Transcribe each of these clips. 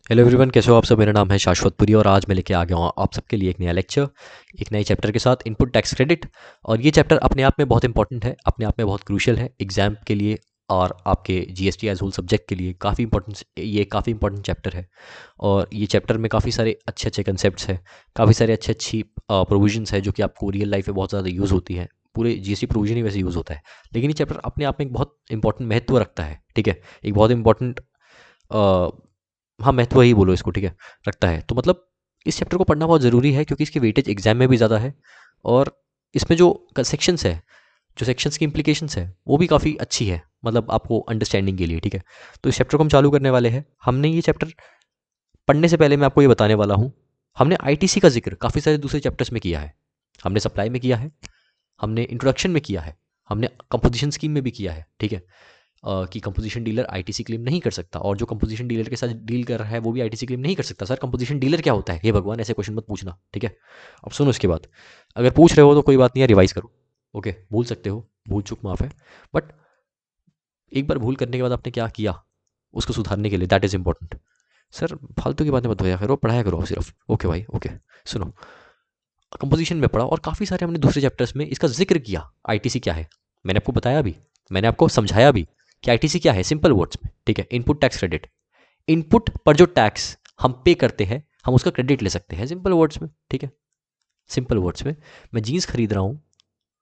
Hello everyone, कैसे हो आप सब। मेरा नाम है शाश्वतपुरी और आज मैं लेके आ गया हूँ आप सबके लिए एक नया लेक्चर, एक नए चैप्टर के साथ, इनपुट टैक्स क्रेडिट। और ये चैप्टर अपने आप में बहुत इंपॉर्टेंट है, अपने आप में बहुत क्रूशियल है एग्जाम के लिए और आपके जीएसटी एज होल सब्जेक्ट के लिए काफ़ी इंपॉर्टेंट, ये काफ़ी इंपॉर्टेंट चैप्टर है। और ये चैप्टर में काफ़ी सारे अच्छे अच्छे कंसेप्ट हैं, काफ़ी सारे अच्छी प्रोविजंस है जो कि आपको रियल लाइफ में बहुत ज़्यादा यूज़ होती है। पूरे जीएसटी प्रोविजन ही वैसे यूज़ होता है, लेकिन ये चैप्टर अपने आप में एक बहुत इंपॉर्टेंट महत्व रखता है। ठीक है, एक बहुत इंपॉर्टेंट, हाँ महत्व ही बोलो इसको, ठीक है, रखता है। तो मतलब इस चैप्टर को पढ़ना बहुत ज़रूरी है क्योंकि इसकी वेटेज एग्जाम में भी ज़्यादा है। और इसमें जो सेक्शंस है, जो सेक्शंस की इम्प्लीकेशंस है वो भी काफ़ी अच्छी है, मतलब आपको अंडरस्टैंडिंग के लिए। ठीक है, तो इस चैप्टर को हम चालू करने वाले हैं। हमने ये चैप्टर पढ़ने से पहले मैं आपको ये बताने वाला हूँ, हमने आईटीसी का जिक्र काफ़ी सारे दूसरे चैप्टर्स में किया है। हमने सप्लाई में किया है, हमने इंट्रोडक्शन में किया है, हमने कंपोजिशन स्कीम में भी किया है। ठीक है, कि कंपोजिशन डीलर आईटीसी क्लेम नहीं कर सकता और जो कंपोजिशन डीलर के साथ डील कर रहा है वो भी आईटीसी क्लेम नहीं कर सकता। सर कंपोजिशन डीलर क्या होता है, हे भगवान ऐसे क्वेश्चन मत पूछना। ठीक है, अब सुनो इसके बाद, अगर पूछ रहे हो तो कोई बात नहीं है, रिवाइज करो। ओके, भूल सकते हो, भूल चूक माफ है, बट एक बार भूल करने के बाद आपने क्या किया उसको सुधारने के लिए, दैट इज इंपॉर्टेंट। सर फालतू की बातें मत होया करो, पढ़ाया करो सिर्फ। ओके भाई, ओके। सुनो, कंपोजिशन में पढ़ा और काफ़ी सारे हमने दूसरे चैप्टर्स में इसका जिक्र किया। आईटीसी क्या है मैंने आपको बताया भी, मैंने आपको समझाया भी कि आईटीसी क्या है सिंपल वर्ड्स में। ठीक है, इनपुट टैक्स क्रेडिट। इनपुट पर जो टैक्स हम पे करते हैं हम उसका क्रेडिट ले सकते हैं, सिंपल वर्ड्स में। ठीक है, सिंपल वर्ड्स में, मैं जीन्स खरीद रहा हूँ,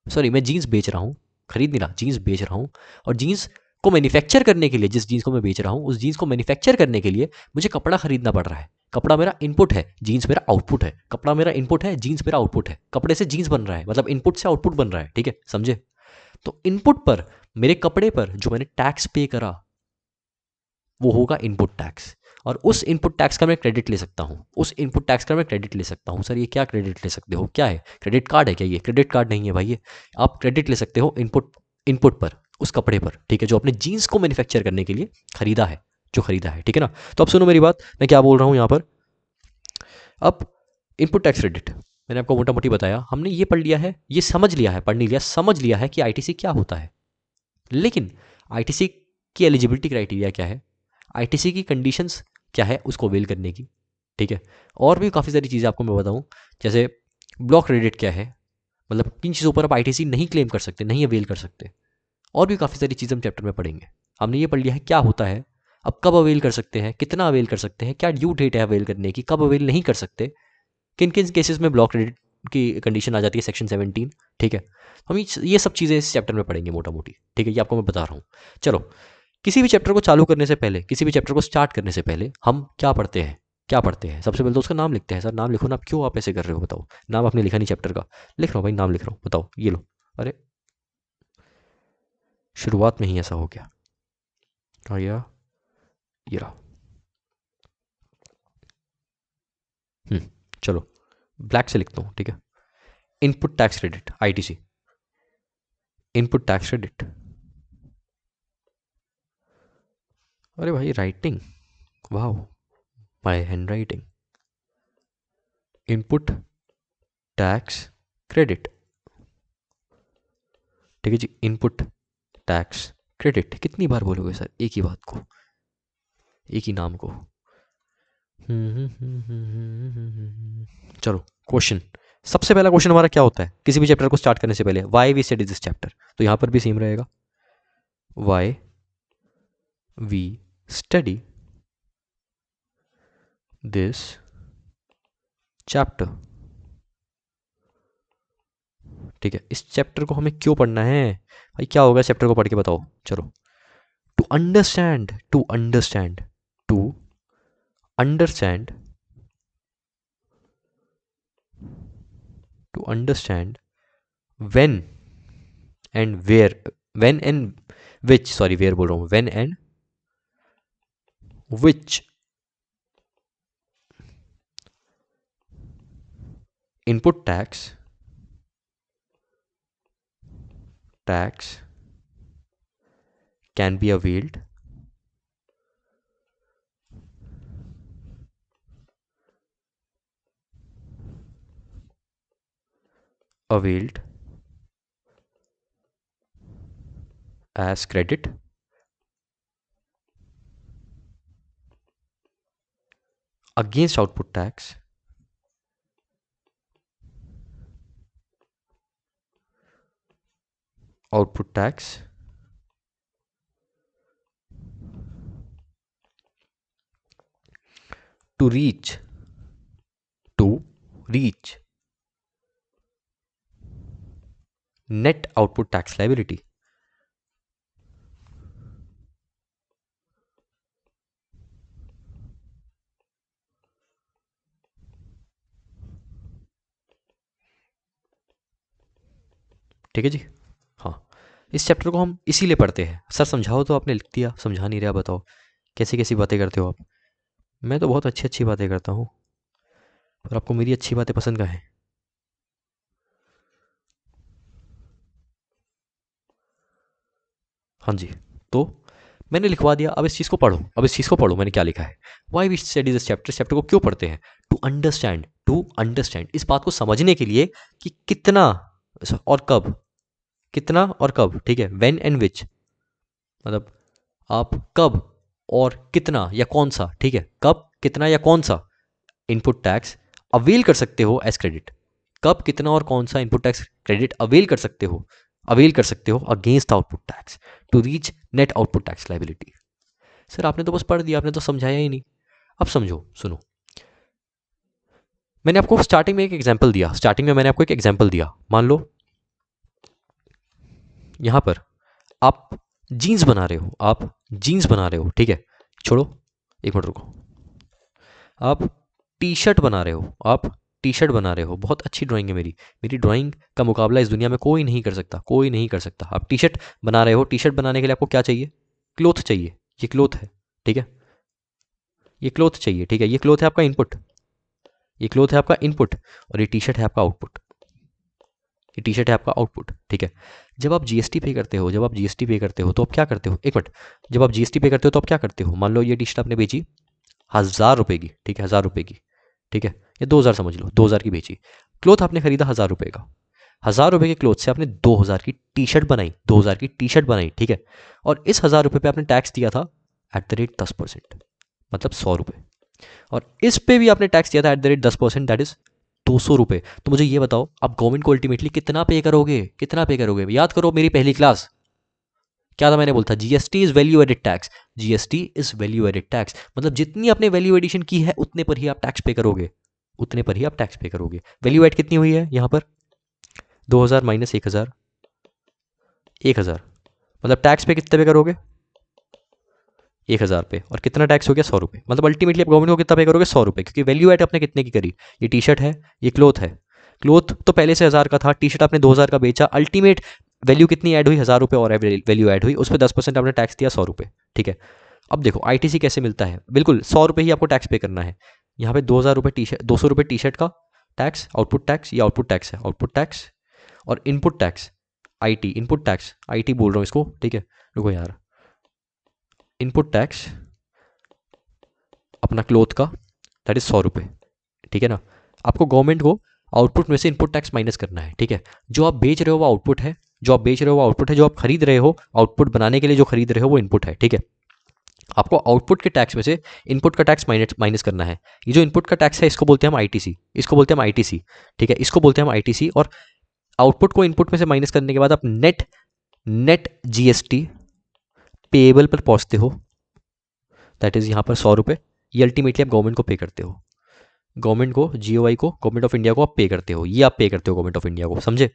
सॉरी मैं जीन्स बेच रहा हूँ, खरीद नहीं रहा, जीन्स बेच रहा हूँ। और जीन्स को मैन्युफैक्चर करने के लिए, जिस जीन्स को मैं बेच रहा हूँ उस जीन्स को मैन्युफैक्चर करने के लिए मुझे कपड़ा खरीदना पड़ रहा है। कपड़ा मेरा इनपुट है, जीन्स मेरा आउटपुट है। कपड़ा मेरा इनपुट है, जीन्स मेरा आउटपुट है। कपड़े से जीन्स बन रहा है, मतलब इनपुट से आउटपुट बन रहा है। ठीक है, समझे। तो इनपुट पर, मेरे कपड़े पर जो मैंने टैक्स पे करा वो होगा इनपुट टैक्स। और उस इनपुट टैक्स का मैं क्रेडिट ले सकता हूँ, उस इनपुट टैक्स का मैं क्रेडिट ले सकता हूँ। सर ये क्या क्रेडिट ले सकते हो, क्या है, क्रेडिट कार्ड है क्या? ये क्रेडिट कार्ड नहीं है भाई, ये आप क्रेडिट ले सकते हो इनपुट, इनपुट पर, उस कपड़े पर। ठीक है, जो अपने जीन्स को मैन्युफैक्चर करने के लिए खरीदा है, जो खरीदा है। ठीक है ना, तो अब सुनो मेरी बात, मैं क्या बोल रहा हूँ यहाँ पर। अब इनपुट टैक्स क्रेडिट मैंने आपको मोटा मोटी बताया, हमने ये पढ़ लिया है, ये समझ लिया है, पढ़ नहीं लिया, समझ लिया है कि आईटीसी क्या होता है। लेकिन आईटीसी की एलिजिबिलिटी क्राइटेरिया क्या है, आईटीसी की कंडीशंस क्या है उसको अवेल करने की। ठीक है, और भी काफ़ी सारी चीज़ें आपको मैं बताऊं, जैसे ब्लॉक क्रेडिट क्या है, मतलब किन चीज़ों पर आप आईटीसी नहीं क्लेम कर सकते, नहीं अवेल कर सकते। और भी काफ़ी सारी चीज़ें हम चैप्टर में पढ़ेंगे। हमने ये पढ़ लिया है क्या होता है, अब कब अवेल कर सकते हैं, कितना अवेल कर सकते हैं, क्या ड्यू डेट है अवेल करने की, कब अवेल नहीं कर सकते, किन किन केसेस में ब्लॉक क्रेडिट की कंडीशन आ जाती है, सेक्शन 17। ठीक है, हम ये सब चीज़ें इस चैप्टर में पढ़ेंगे मोटा मोटी। ठीक है, ये आपको मैं बता रहा हूँ। चलो, किसी भी चैप्टर को चालू करने से पहले, किसी भी चैप्टर को स्टार्ट करने से पहले हम क्या पढ़ते हैं, क्या पढ़ते हैं, सबसे पहले तो उसका नाम लिखते हैं। सर नाम लिखो ना, आप क्यों आप ऐसे कर रहे हो बताओ, नाम आपने लिखा नहीं चैप्टर का। लिख रहा हूँ भाई, नाम लिख रहा हूँ, बताओ, ये लो। अरे शुरुआत में ही ऐसा हो गया। हाँ ये रहा। हम्म, चलो ब्लैक से लिखता हूँ। ठीक है, input tax credit, ITC, input tax credit. अरे भाई राइटिंग, वाह, my hand writing. Input tax credit. ठीक है जी, इनपुट टैक्स क्रेडिट। कितनी बार बोलोगे सर एक ही बात को, एक ही नाम को। चलो, क्वेश्चन, सबसे पहला क्वेश्चन हमारा क्या होता है किसी भी चैप्टर को स्टार्ट करने से पहले, why we study this chapter. तो यहां पर भी सेम रहेगा, why we study this chapter. ठीक है, इस चैप्टर को हमें क्यों पढ़ना है भाई, क्या होगा चैप्टर को पढ़ के बताओ। चलो, to understand, to understand, to understand, to understand when and where, when and which, sorry where बोल रहा हूँ, when and which input tax can be availed as credit against output tax to reach net output tax liability. ठीक है जी। हाँ, इस chapter को हम इसीलिए पढ़ते हैं। सर समझाओ तो आपने लिख दिया, समझा नहीं रहा, बताओ कैसी कैसी बातें करते हो आप। मैं तो बहुत अच्छी अच्छी बातें करता हूँ, पर आपको मेरी अच्छी बातें पसंद कहाँ हैं? हाँ जी, तो मैंने लिखवा दिया। अब इस चीज़ को पढ़ो, अब इस चीज़ को पढ़ो मैंने क्या लिखा है। Why we study this chapter, इस चैप्टर को क्यों पढ़ते हैं? टू अंडरस्टैंड इस बात को समझने के लिए कि कितना और कब, कितना और कब, ठीक है, व्हेन एंड विच, मतलब आप कब और कितना या कौन सा, ठीक है, कब कितना या कौन सा इनपुट टैक्स अवेल कर सकते हो एज क्रेडिट। कब कितना और कौन सा इनपुट टैक्स क्रेडिट अवेल कर सकते हो against output tax to reach net output tax liability. Sir आपने तो बस पढ़ दिया, आपने तो समझाया ही नहीं। अब समझो, सुनो, मैंने आपको स्टार्टिंग में एक एग्जांपल दिया, मान लो यहां पर आप जीन्स बना रहे हो, ठीक है, छोड़ो, एक मिनट रुको, आप टी शर्ट बना रहे हो, बहुत अच्छी ड्राइंग है मेरी, ड्राइंग का मुकाबला इस दुनिया में कोई नहीं कर सकता, आप टी शर्ट बना रहे हो, टी शर्ट बनाने के लिए आपको क्या चाहिए? क्लोथ चाहिए, ये क्लोथ है, ठीक है, ये क्लोथ चाहिए, ठीक है, ये क्लोथ है आपका इनपुट, और ये टी शर्ट है आपका आउटपुट, ठीक है। जब आप जीएसटी पे करते हो, तो आप क्या करते हो? एक मिनट, जब आप जीएसटी पे करते हो तो आप क्या करते हो? मान लो ये टी शर्ट आपने बेची 1000 रुपए की, ठीक है, 1000 रुपए की, ठीक है, ये 2000 समझ लो, 2000 की बेची। क्लोथ आपने खरीदा 1000 रुपए का, 1000 रुपए के क्लोथ से आपने 2000 की टी शर्ट बनाई, ठीक है, और इस 1000 रुपए पे आपने टैक्स दिया था @10%, मतलब 100 रुपए, और इस पे भी आपने टैक्स दिया था @10%, दैट इज 200 रुपए। तो मुझे ये बताओ, आप गवर्नमेंट को अल्टीमेटली कितना पे करोगे? याद करो मेरी पहली क्लास, क्या था मैंने बोलता? GST is value added tax, मतलब जितनी आपने वैल्यू एडिशन की है उतने पर ही आप टैक्स पे करोगे, वैल्यू एड कितनी हुई है यहाँ पर? 2000 माइनस 1000, 1000, मतलब टैक्स पे कितने पे करोगे? 1000 पे, और कितना टैक्स हो गया? 100 रुपए, मतलब अल्टीमेटली आप गवर्नमेंट को कितना पे करोगे? 100 रुपए, क्योंकि वैल्यू एड आपने कितने की करी? ये टी शर्ट है, ये क्लोथ है, क्लोथ तो पहले से 1000 का था, टी शर्ट आपने 2000 का बेचा, अल्टीमेट वैल्यू कितनी ऐड हुई? 1000 रुपए और वैल्यू ऐड हुई, उस पर 10% आपने टैक्स दिया, 100 रुपए, ठीक है। अब देखो आईटीसी कैसे मिलता है, बिल्कुल 100 रुपए ही आपको टैक्स पे करना है। यहाँ पे 2000 रुपए टी शर्ट, 200 रुपए टी शर्ट का टैक्स, आउटपुट टैक्स, ये आउटपुट टैक्स है, और इनपुट टैक्स आईटी, आईटी बोल रहा हूँ इसको, ठीक है, रुको यार, इनपुट टैक्स अपना क्लोथ का, दैट इज 100 रुपए, ठीक है ना। आपको गवर्नमेंट को आउटपुट में से इनपुट टैक्स माइनस करना है, ठीक है। जो आप बेच रहे हो वो आउटपुट है, जो आप खरीद रहे हो, आउटपुट बनाने के लिए जो खरीद रहे हो वो इनपुट है, ठीक है। आपको आउटपुट के टैक्स में से इनपुट का टैक्स माइनस करना है। ये जो इनपुट का टैक्स है इसको बोलते हैं हम आईटीसी, ठीक है, इसको बोलते हैं हम आईटीसी। और आउटपुट को इनपुट में से माइनस करने के बाद आप नेट जीएसटी पेएबल पर पहुंचते हो, दैट इज यहाँ पर 100 रुपए। ये अल्टीमेटली आप गवर्नमेंट को पे करते हो, गवर्नमेंट को, जीओआई को, गवर्नमेंट ऑफ इंडिया को आप पे करते हो, ये आप पे करते हो गवर्नमेंट ऑफ इंडिया को, समझे।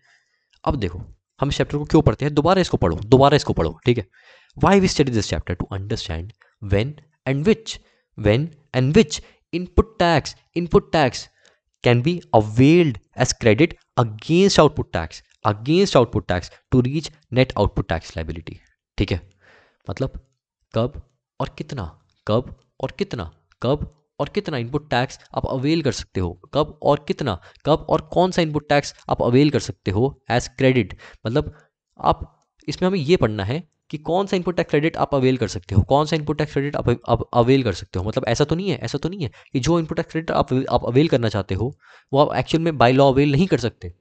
अब देखो हम इस चैप्टर को क्यों पढ़ते हैं, दोबारा इसको पढ़ो, ठीक है। Why we study this chapter? To understand when and which input tax can be availed as credit against output tax to reach net output tax liability, ठीक है। मतलब कब और कितना, कब और कितना इनपुट टैक्स आप अवेल कर सकते हो, कब और कौन सा इनपुट टैक्स आप अवेल कर सकते हो एज क्रेडिट। मतलब आप, इसमें हमें ये पढ़ना है कि कौन सा इनपुट टैक्स क्रेडिट आप अवेल कर सकते हो, आप अवेल कर सकते हो। मतलब ऐसा तो नहीं है कि जो इनपुट टैक्स क्रेडिट आप अवेल करना चाहते हो वो आप एक्चुअल में बाय लॉ अवेल नहीं कर सकते,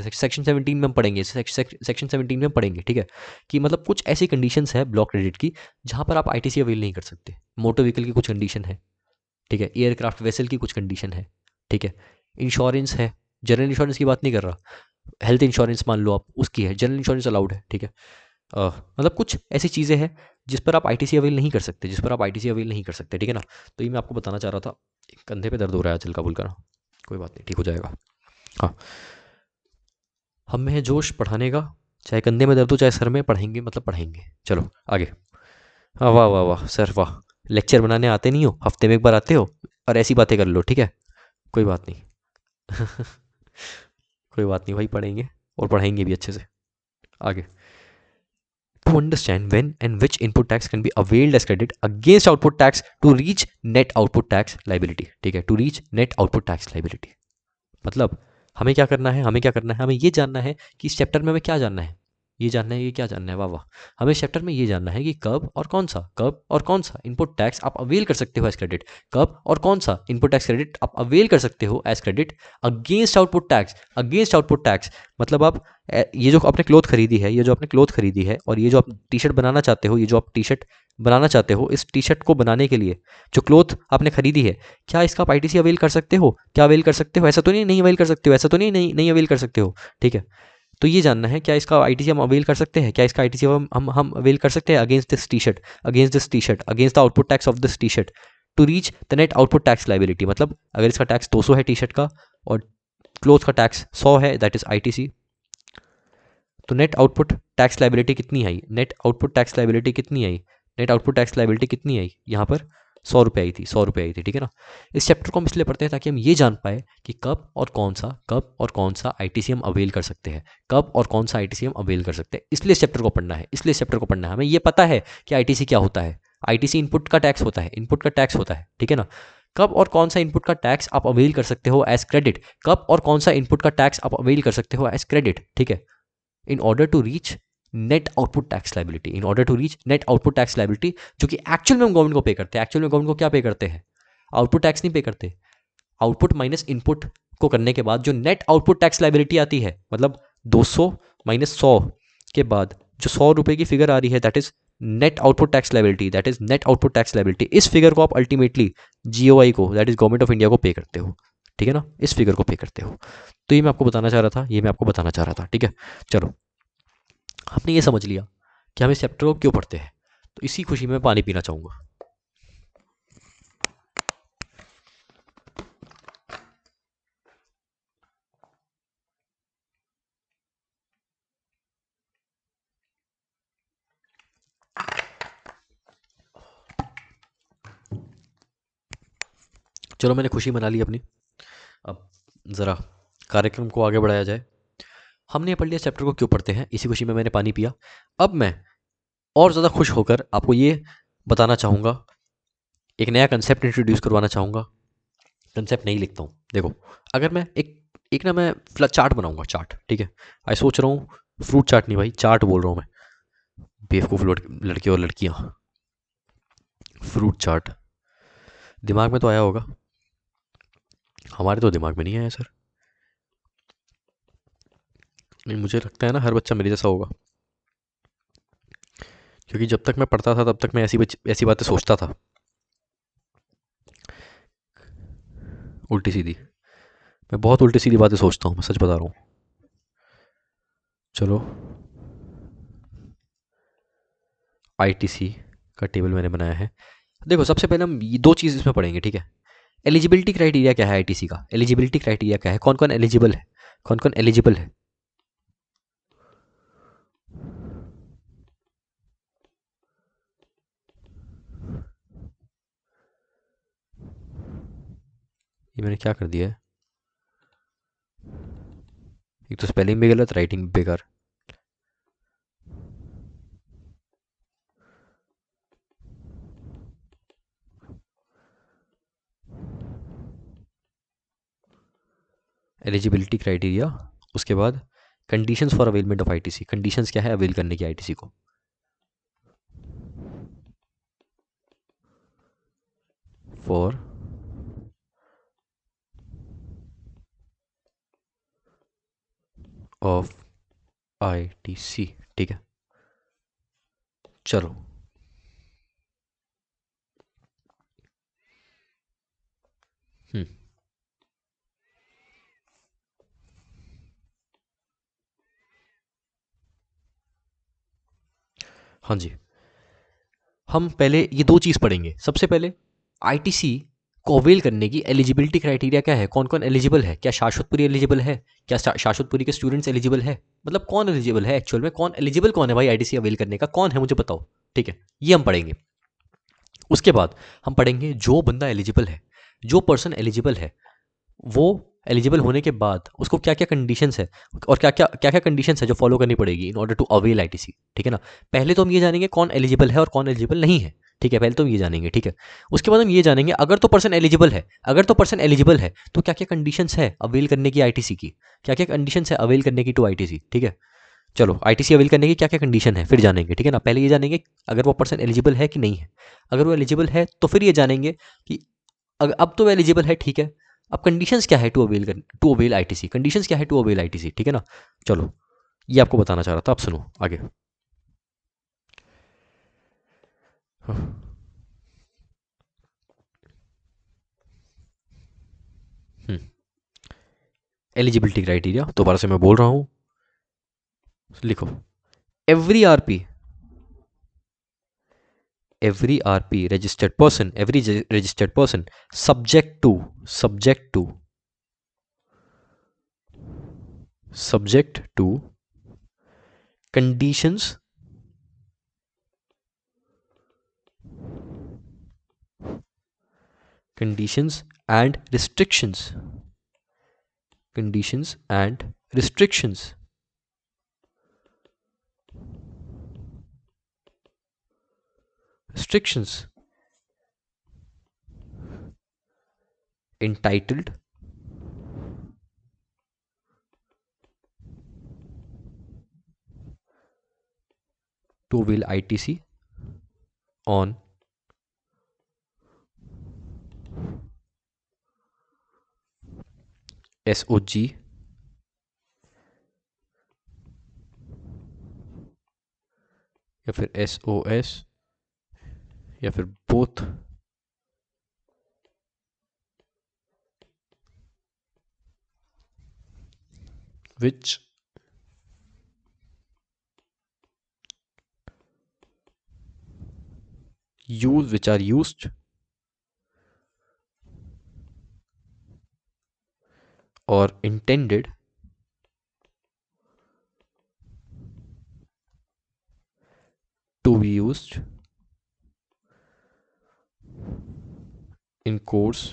सेक्शन 17 में हम पढ़ेंगे, सेक्शन 17 में हम पढ़ेंगे, ठीक है, कि मतलब कुछ ऐसी कंडीशंस है ब्लॉक क्रेडिट की जहां पर आप आईटीसी अवेल नहीं कर सकते। मोटर व्हीकल की कुछ कंडीशन है, ठीक है। एयरक्राफ्ट वेसल की कुछ कंडीशन है, ठीक है। इंश्योरेंस है, जनरल इंश्योरेंस की बात नहीं कर रहा, हेल्थ इंश्योरेंस मान लो आप, उसकी है, जनरल इंश्योरेंस अलाउड है, ठीक है। मतलब कुछ ऐसी चीज़ें हैं जिस पर आप आईटीसी अवेल नहीं कर सकते, जिस पर आप आईटीसी अवेल नहीं कर सकते, ठीक है ना। तो ये मैं आपको बताना चाह रहा था। कंधे पे दर्द हो रहा है, चल कबूल करा, कोई बात नहीं, ठीक हो जाएगा। हाँ, हम में है जोश पढ़ाने का, चाहे कंधे में दर्द हो चाहे सर में, पढ़ेंगे मतलब पढ़ेंगे। चलो आगे। हाँ, वाह वाह वाह सर वाह, लेक्चर बनाने आते नहीं हो, हफ्ते में एक बार आते हो और ऐसी बातें कर लो, ठीक है। कोई बात नहीं। कोई बात नहीं भाई, पढ़ेंगे और पढ़ाएंगे भी अच्छे से। आगे। To understand when and which input tax can be availed as credit against output tax to reach net output tax liability, ठीक है, to reach net output tax liability। मतलब हमें क्या करना है, हमें क्या करना है, हमें ये जानना है कि इस चैप्टर में हमें क्या जानना है, ये जानना है, ये क्या जानना है, वाह वाह। हमें इस चैप्टर में ये जानना है कि कब और कौन सा इनपुट टैक्स आप अवेल कर सकते हो एज क्रेडिट, कब और कौन सा इनपुट टैक्स क्रेडिट आप अवेल कर सकते हो as credit against output tax. Against output tax मतलब आप ये जो आपने क्लोथ खरीदी है, ये जो आपने क्लोथ खरीदी है और ये जो आप टी शर्ट बनाना चाहते हो, ये जो आप टी शर्ट बनाना चाहते हो, इस टी शर्ट को बनाने के लिए जो क्लोथ आपने खरीदी है, क्या इसका आप आईटीसी अवेल कर सकते हो, क्या अवेल कर सकते हो, ऐसा तो नहीं नहीं अवेल कर सकते हो, ऐसा तो नहीं नहीं नहीं अवेल कर सकते हो, ठीक है। तो ये जानना है क्या इसका आईटीसी हम अवेल कर सकते हैं, क्या इसका आईटीसी हम अवेल कर सकते हैं against this T shirt, against this T shirt, against the output tax of this T shirt to reach the net output tax liability. मतलब अगर इसका टैक्स 200 है टी शर्ट का और क्लोथ का टैक्स 100 है, दैट इज आईटीसी, तो net output tax liability कितनी आई, नेट आउटपुट टैक्स लाइबिलिटी कितनी आई, नेट आउटपुट टैक्स लाइबिलिटी कितनी आई, यहाँ पर 100 रुपये आई थी, 100 रुपये आई थी, ठीक है ना। इस चैप्टर को हम इसलिए पढ़ते हैं ताकि हम ये जान पाए कि कब और कौन सा आईटीसी हम अवेल कर सकते हैं, कब और कौन सा आईटीसी हम अवेल कर सकते हैं। इसलिए इस चैप्टर को पढ़ना है, इसलिए इस चैप्टर को पढ़ना है। हमें ये पता है कि आईटीसी क्या होता है, आईटीसी इनपुट का टैक्स होता है, इनपुट का टैक्स होता है, ठीक है ना। कब और कौन सा इनपुट का टैक्स आप अवेल कर सकते हो एज क्रेडिट, कब और कौन सा इनपुट का टैक्स आप अवेल कर सकते हो एज क्रेडिट, ठीक है। In order to reach net output tax liability, in order to reach net output tax liability, जो कि एक्चुअल में हम गवर्नमेंट को पे करते हैं। एक्चुअल में गवर्नमेंट को क्या पे करते हैं, आउटपुट टैक्स नहीं पे करते। आउटपुट माइनस इनपुट को करने के बाद जो नेट आउटपुट टैक्स लाइबिलिटी आती है, मतलब 200 माइनस 100 के बाद जो 100 रुपए की फिगर आ रही है, that is net output tax liability, that is net output tax liability. इस फिगर को आप अल्टीमेटली जीओआई को, that is government of India को पे करते हो, ठीक है ना, इस फिगर को पे करते हो। तो ये मैं आपको बताना चाह रहा था, ये मैं आपको बताना चाह रहा था, ठीक है। चलो, हमने ये समझ लिया कि हम इस चैप्टर को क्यों पढ़ते हैं, तो इसी खुशी में पानी पीना चाहूँगा। चलो, मैंने खुशी मना ली अपनी, अब ज़रा कार्यक्रम को आगे बढ़ाया जाए। हमने पढ़ लिया चैप्टर को क्यों पढ़ते हैं, इसी खुशी में मैंने पानी पिया। अब मैं और ज़्यादा खुश होकर आपको ये बताना चाहूँगा, एक नया कंसेप्ट इंट्रोड्यूस करवाना चाहूँगा। कंसेप्ट नहीं लिखता हूँ, देखो, अगर मैं एक एक ना मैं चार्ट बनाऊंगा, चार्ट, ठीक है। आई सोच रहा हूँ, फ्रूट चार्ट नहीं भाई, चार्ट बोल रहा हूँ मैं, बेवकूफ़ लड़के और लड़कियाँ। फ्रूट चार्ट दिमाग में तो आया होगा, हमारे तो दिमाग में नहीं आया सर। नहीं, मुझे लगता है ना हर बच्चा मेरे जैसा होगा, क्योंकि जब तक मैं पढ़ता था तब तक मैं ऐसी बातें सोचता था, उल्टी सीधी। मैं बहुत उल्टी सीधी बातें सोचता हूँ, मैं सच बता रहा हूँ। चलो, आईटीसी का टेबल मैंने बनाया है। देखो, सबसे पहले हम ये दो चीज़ इसमें पढ़ेंगे, ठीक है। एलिजिबिलिटी क्राइटेरिया क्या है आईटीसी का, एलिजिबिलिटी क्राइटेरिया क्या है, कौन कौन एलिजिबल है, कौन कौन एलिजिबल है। ये मैंने क्या कर दिया है, एक तो स्पेलिंग भी गलत, राइटिंग भी बेकार। एलिजिबिलिटी क्राइटेरिया, उसके बाद conditions for availment of ITC, conditions क्या है अवेल करने की आईटीसी को। फॉर ऑफ आईटीसी, ठीक है। चलो, हम्म, हाँ जी। हम पहले ये दो चीज़ पढ़ेंगे। सबसे पहले आईटीसी को अवेल करने की एलिजिबिलिटी क्राइटेरिया क्या है, कौन कौन एलिजिबल है, क्या शाश्वतपुरी एलिजिबल है, क्या शाश्वतपुरी के स्टूडेंट्स एलिजिबल है, मतलब कौन एलिजिबल है एक्चुअल में, कौन एलिजिबल कौन है भाई आईटीसी अवेल करने का, कौन है मुझे बताओ। ठीक है, ये हम पढ़ेंगे। उसके बाद हम पढ़ेंगे जो बंदा एलिजिबल है, जो पर्सन एलिजिबल है, वो एलिजिबल होने के बाद उसको क्या क्या कंडीशंस है और क्या क्या कंडीशंस है जो फॉलो करनी पड़ेगी in order to avail ITC. ठीक है ना। पहले तो हम ये जानेंगे कौन एलिजिबल है और कौन एलिजिबल नहीं है। ठीक है, पहले तो हम ये जानेंगे। ठीक है, उसके बाद हम ये जानेंगे अगर तो पर्सन एलिजिबल है, अगर तो पर्सन एलिजिबल है तो क्या क्या कंडीशंस है अवेल करने की आईटीसी की, क्या क्या कंडीशंस है अवेल करने की टू आईटीसी। ठीक है, चलो आईटीसी अवेल करने की क्या क्या कंडीशन है फिर जानेंगे। ठीक है ना, पहले ये जानेंगे अगर वो पर्सन एलिजिबल है कि नहीं है। अगर वो एलिजिबल है तो फिर ये जानेंगे कि अब तो एलिजिबल है। ठीक है, अब कंडीशंस क्या है टू अवेल आईटीसी, कंडीशंस क्या है टू अवेल आईटीसी। ठीक है ना, चलो ये आपको बताना चाह रहा था, अब सुनो आगे। एलिजिबिलिटी क्राइटेरिया दोबारा से मैं बोल रहा हूं, लिखो। Every RP, every registered person subject to conditions and restrictions entitled to avail ITC on SOG या फिर SOS या फिर both which are used or intended to be used in course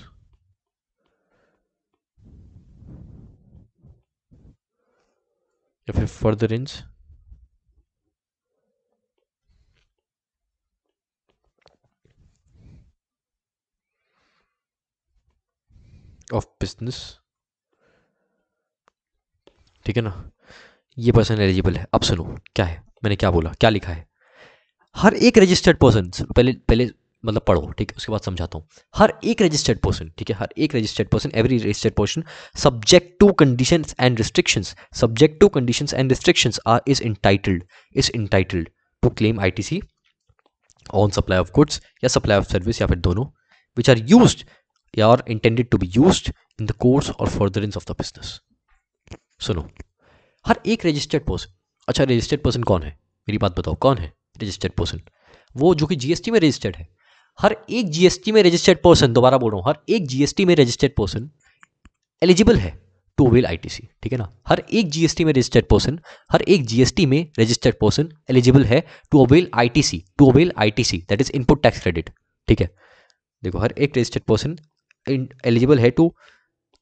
या फिर furtherance of business। ठीक है ना, ये पर्सन एलिजिबल है। अब सुनो क्या है, मैंने क्या बोला, क्या लिखा है। हर एक रजिस्टर्ड पर्सन, पहले पहले मतलब पढ़ो। ठीक है, उसके बाद समझाता हूँ। हर एक रजिस्टर्ड पर्सन, ठीक है, हर एक registered person, every registered person subject to conditions and restrictions are is entitled to claim ITC on supply of goods या सप्लाई ऑफ सर्विस या फिर दोनों, विच आर यूज्ड या are intended to be used in the course और furtherance of the business. सुनो, हर एक registered person. अच्छा, रजिस्टर्ड पर्सन कौन है, मेरी बात बताओ, कौन है रजिस्टर्ड पर्सन? वो जो कि जीएसटी में रजिस्टर्ड है। हर एक जीएसटी में रजिस्टर्ड पर्सन, दोबारा बोल रहा हूं, हर एक जीएसटी में रजिस्टर्ड पर्सन एलिजिबल है टू अवेल आईटीसी। ठीक है ना, हर एक जीएसटी में रजिस्टर्ड पर्सन, हर एक जीएसटी में रजिस्टर्ड पर्सन एलिजिबल है to avail ITC, that is input tax credit. ठीक है, देखो, हर एक रजिस्टर्ड पर्सन एलिजिबल है to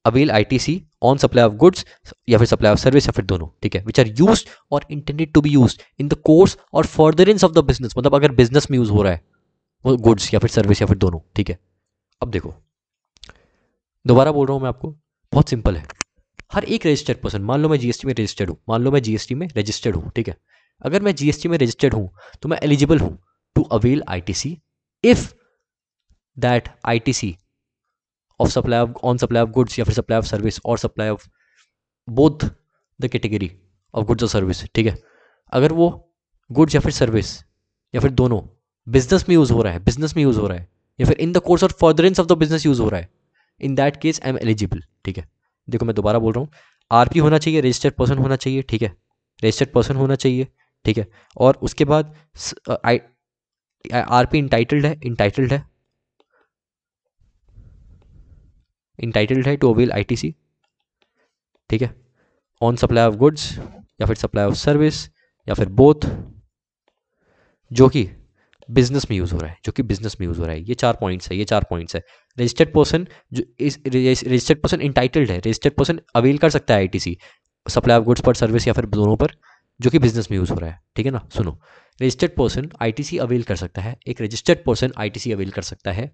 avail ITC on supply of goods या फिर सप्लाई ऑफ सर्विस या फिर दोनों। ठीक है, विच आर यूज्ड और intended to be used in the course और फर्दरेंस ऑफ द बिजनेस, मतलब अगर बिजनेस में यूज हो रहा है वो गुड्स या फिर सर्विस या फिर दोनों। ठीक है, अब देखो, दोबारा बोल रहा हूं मैं आपको, बहुत सिंपल है। हर एक रजिस्टर्ड पर्सन, मान लो मैं जीएसटी में रजिस्टर्ड हूं, ठीक है, अगर मैं जीएसटी में रजिस्टर्ड हूं तो मैं एलिजिबल हूं to avail ITC if that ITC of supply of goods या फिर सप्लाई ऑफ सर्विस और supply of both the category of goods और सर्विस। ठीक है, अगर वो गुड्स या फिर सर्विस या फिर दोनों बिजनेस में यूज हो रहा है या फिर इन the course of furtherance of the business use हो रहा है, इन that case I am eligible, ठीक है। देखो मैं दोबारा बोल रहा हूँ, आरपी होना चाहिए, रजिस्टर्ड पर्सन होना चाहिए, ठीक है, रजिस्टर्ड पर्सन होना चाहिए, ठीक है। और उसके बाद आरपी इंटाइटल्ड है टू अवेल आईटीसी, ठीक है, ऑन सप्लाई ऑफ गुड्स या फिर सप्लाई ऑफ सर्विस या फिर बोथ, जो कि बिजनेस में यूज हो रहा है, जो कि बिजनेस में यूज हो रहा है। ये 4 पॉइंट्स है, ये 4 पॉइंट्स है। रजिस्टर्ड पर्सन जो इस रजिस्टर्ड पर्सन इंटाइटल्ड है, रजिस्टर्ड पर्सन अवेल कर सकता है आईटीसी सप्लाई ऑफ गुड्स पर, सर्विस या फिर दोनों पर, जो कि बिजनेस में यूज हो रहा है, ठीक है ना। सुनो, रजिस्टर्ड पर्सन आईटीसी अवेल कर सकता है, एक रजिस्टर्ड पर्सन आईटीसी अवेल कर सकता है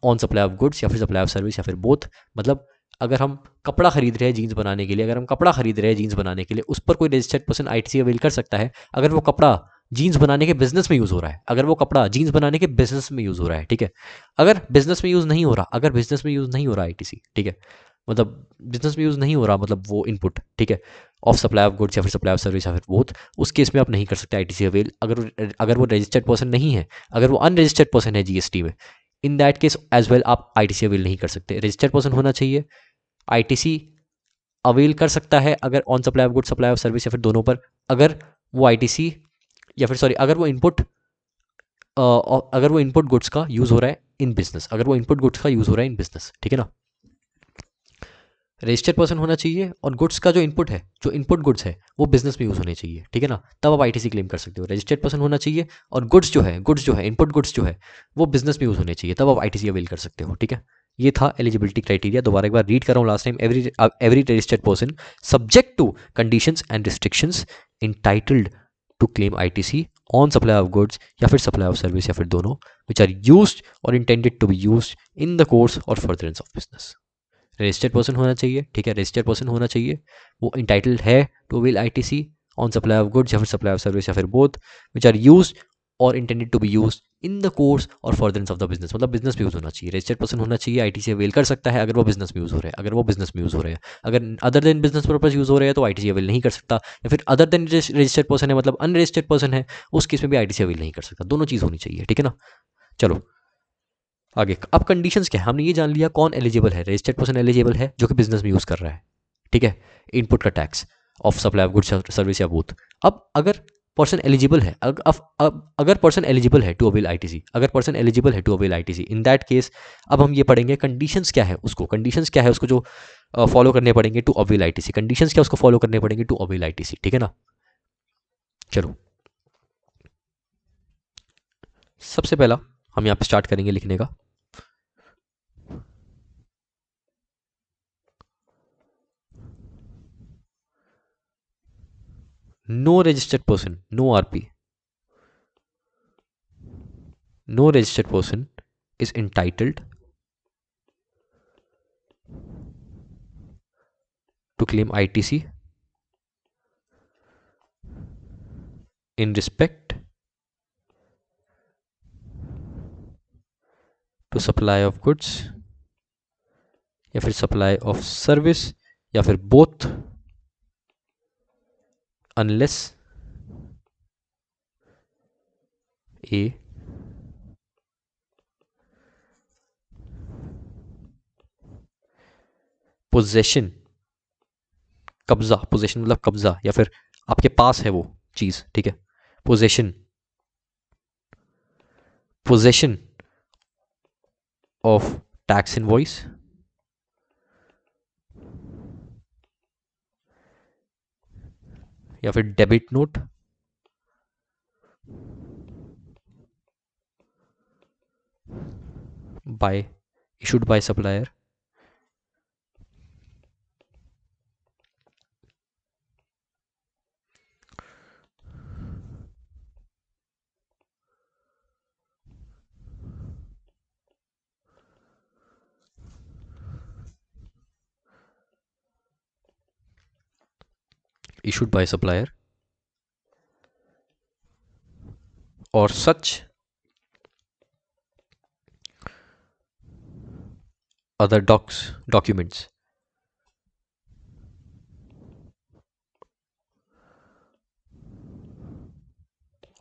ऑन सप्लाई ऑफ गुड्स या फिर सप्लाई ऑफ सर्विस या फिर बोथ। मतलब अगर हम कपड़ा खरीद रहे हैं जीन्स बनाने के लिए, अगर हम कपड़ा खरीद रहे हैं जीन्स बनाने के लिए, उस पर कोई रजिस्टर्ड पर्सन आईटीसी अवेल कर सकता है अगर वो कपड़ा जीन्स बनाने के बिजनेस में यूज हो रहा है, अगर वो कपड़ा जीन्स बनाने के बिजनेस में यूज हो रहा है, ठीक है। अगर बिजनेस में यूज नहीं हो रहा, अगर बिजनेस में यूज नहीं हो रहा आईटीसी, ठीक है, मतलब बिजनेस में यूज नहीं हो रहा, मतलब वो इनपुट, ठीक है, ऑफ सप्लाई ऑफ गुड्स या फिर सप्लाई ऑफ सर्विस या फिर बोथ, उस केस में आप नहीं कर सकते आईटीसी अवेल, अगर वो रजिस्टर्ड पर्सन नहीं है, अगर वो अनरजिस्टर्ड पर्सन है जीएसटी में, in that case as well आप आईटीसी अवेल नहीं कर सकते। रजिस्टर्ड पर्सन होना चाहिए, आईटीसी अवेल कर सकता है अगर on supply of goods, supply of service या फिर दोनों पर, अगर वो आईटीसी या फिर सॉरी अगर वो इनपुट गुड्स का यूज हो रहा है इन बिजनेस, अगर वो इनपुट गुड्स का यूज हो रहा है इन बिजनेस, ठीक है ना। रजिस्टर्ड पर्सन होना चाहिए और गुड्स का जो इनपुट है, जो इनपुट गुड्स है वो बिजनेस में यूज होने चाहिए, ठीक है ना, तब आप आईटीसी क्लेम कर सकते हो। रजिस्टर्ड पर्सन होना चाहिए और गुड्स जो है इनपुट गुड्स जो है वो बिजनेस में यूज होने चाहिए, तब आप आईटीसी अवेल कर सकते हो, ठीक है। ये था एलिजिबिलिटी क्राइटेरिया। दोबारा एक बार रीड कर रहा हूँ last time, every registered person subject to conditions and restrictions entitled to claim ITC on supply of goods या फिर सप्लाई ऑफ सर्विस या फिर दोनों, विच आर यूज्ड और intended to be used in the course और furtherance of business. Registered person होना चाहिए, ठीक है, रजिस्टर्ड पर्सन होना चाहिए, वो इंटाइटल्ड है to avail ITC on supply of goods या फिर सप्लाई ऑफ सर्विस या फिर बोथ, विच आर यूज्ड और intended to be used in the course और फर्दरेंस ऑफ द बिजनेस, मतलब बिजनेस में यूज होना चाहिए। रजिस्टर्ड पर्सन होना चाहिए, आईटीसी अवेल कर सकता है अगर वो बिजनेस में यूज हो रहा है, अगर वो बिजनेस में यूज हो रहा है, अगर other than business purpose use हो रहे हैं तो आईटीसी अवेल नहीं कर सकता, या फिर अदर देन रजिस्टर्ड पर्सन है मतलब अनरजिस्टर्ड पर्सन है, उस केस में भी आईटीसी अवेल नहीं कर सकता। दोनों चीज होनी चाहिए, ठीक है ना। चलो आगे, अब कंडीशंस क्या है, हमने ये जान लिया कौन एलिजिबल है। रजिस्टर्ड पर्सन एलिजिबल है जो कि बिजनेस में यूज कर रहा है, ठीक है, इनपुट का tax of supply of goods service या बोथ। अब अगर पर्सन एलिजिबल है, अगर पर्सन एलिजिबल है टू अवेल आईटीसी, अगर पर्सन एलिजिबल है to avail ITC, in that case अब हम ये पढ़ेंगे कंडीशंस क्या है उसको, कंडीशंस क्या है उसको जो फॉलो करने पड़ेंगे टू अवेल आईटीसी, कंडीशंस क्या उसको फॉलो करने पड़ेंगे टू अवेल आईटीसी, ठीक है ना। चलो सबसे पहला हम यहाँ पे स्टार्ट करेंगे लिखने का। No registered person, no RP, no registered person is entitled to claim ITC in respect to supply of goods या फिर supply of service या फिर both unless a possession, कब्जा, पोजेशन मतलब कब्जा या फिर आपके पास है वो चीज, ठीक है, possession, possession of tax invoice या फिर debit note by issued by supplier issued by supplier or such other documents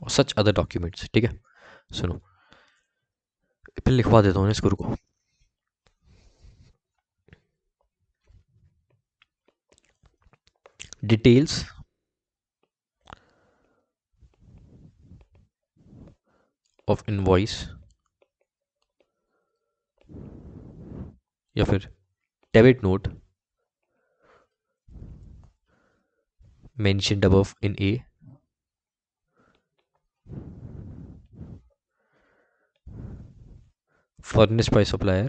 और सच अदर डॉक्यूमेंट्स, ठीक है। सुनो फिर लिखवा देता हूँ इसको, रुको। डिटेल्स ऑफ इनवॉइस या फिर debit note mentioned above in A furnished by supplier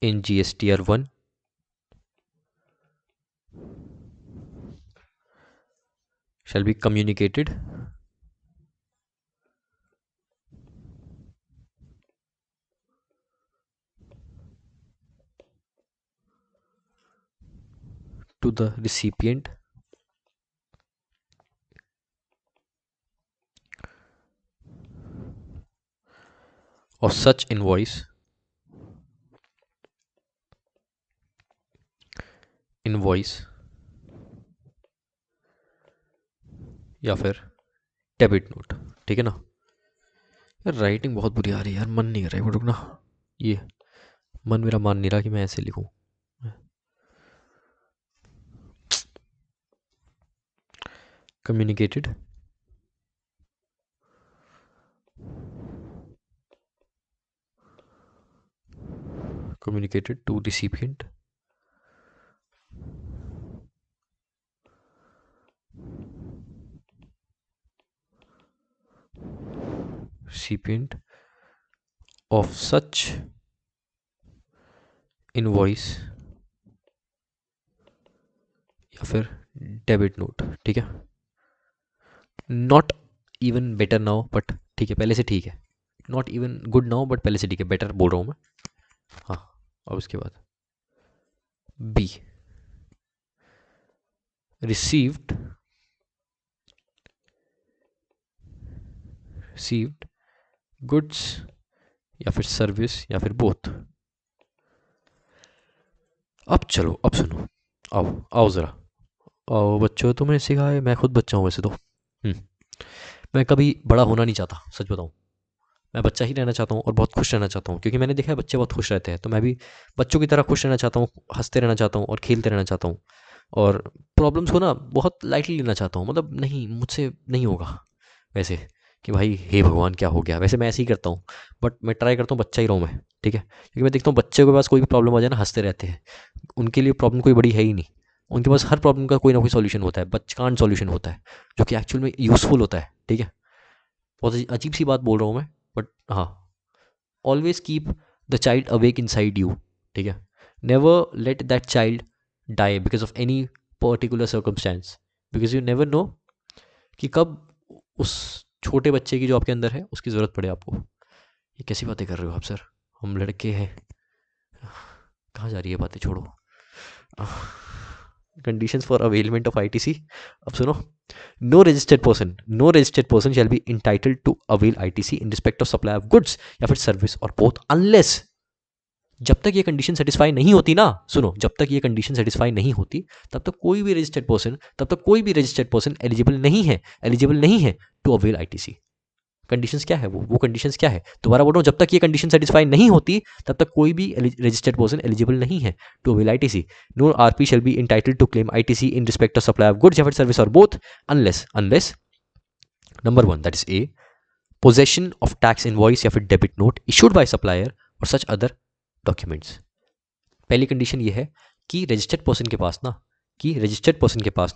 in GSTR 1 shall be communicated to the recipient of such invoice या फिर डेबिट नोट। ठीक है ना। यार राइटिंग बहुत बुरी आ रही है यार, मन नहीं कर रहा है रुकना, ये मन मेरा मान नहीं रहा कि मैं ऐसे लिखूं। communicated to recipient of such invoice या फिर डेबिट नोट। ठीक है, not even better now but ठीक है, पहले से ठीक है। Not even good now but पहले से ठीक है, बेटर बोल रहा हूँ मैं। हाँ, और उसके बाद बी रिसीव्ड गुड्स या फिर सर्विस या फिर बोथ। अब चलो, अब सुनो, आओ आओ ज़रा आओ बच्चों, तुम्हें सिखाया है, मैं खुद बच्चा हूँ वैसे तो। मैं कभी बड़ा होना नहीं चाहता, सच बताऊँ। मैं बच्चा ही रहना चाहता हूँ और बहुत खुश रहना चाहता हूँ, क्योंकि मैंने देखा है बच्चे बहुत खुश रहते हैं, तो मैं भी बच्चों की तरह खुश रहना चाहता हूँ, हंसते रहना चाहता हूँ और खेलते रहना चाहता हूँ, और प्रॉब्लम्स को ना बहुत लाइटली लेना चाहता हूँ। मतलब नहीं, मुझसे नहीं होगा वैसे कि भाई हे भगवान क्या हो गया, वैसे मैं ऐसे ही करता हूँ, बट मैं ट्राई करता हूँ बच्चा ही रहूँ मैं। ठीक है, क्योंकि मैं देखता हूँ बच्चे के पास कोई भी प्रॉब्लम आ जाए ना, हंसते रहते हैं। उनके लिए प्रॉब्लम कोई बड़ी है ही नहीं, उनके पास हर प्रॉब्लम का कोई ना कोई सॉल्यूशन होता है, बचकान सॉल्यूशन होता है, जो कि एक्चुअल में यूज़फुल होता है। ठीक है, बहुत अजीब सी बात बोल रहा हूँ मैं, बट हाँ, always keep the child awake inside you. ठीक है, never let that child die because of any particular circumstance, because you never know कि कब उस छोटे बच्चे की जो आपके अंदर है उसकी ज़रूरत पड़े आपको। ये कैसी बातें कर रहे हो आप सर, हम लड़के हैं। कहाँ जा रही है बातें, छोड़ो। Conditions for availment of ITC, अब सुनो। No registered person shall be entitled to avail ITC in respect of supply of goods या फिर सर्विस और बोथ अनलेस, जब तक ये कंडीशन सेटिस्फाई नहीं होती ना, सुनो, जब तक ये कंडीशन सेटिस्फाई नहीं होती तब तक कोई भी रजिस्टर्ड पर्सन एलिजिबल नहीं है टू अवेल आईटीसी। कंडीशंस क्या है, वो कंडीशंस क्या है, दोबारा बोल रहा हूँ, जब तक ये कंडीशन सेटिस्फाई नहीं होती तब तक कोई भी रजिस्टर्ड पर्सन एलिजिबल नहीं है to avail ITC. No RP shall be entitled to claim ITC in respect of supply of goods या फिर सर्विस और both unless number 1 that is a, possession of tax invoice या फिर debit note issued by supplier और such other documents. पहली condition ये है कि रजिस्टर्ड पर्सन के पास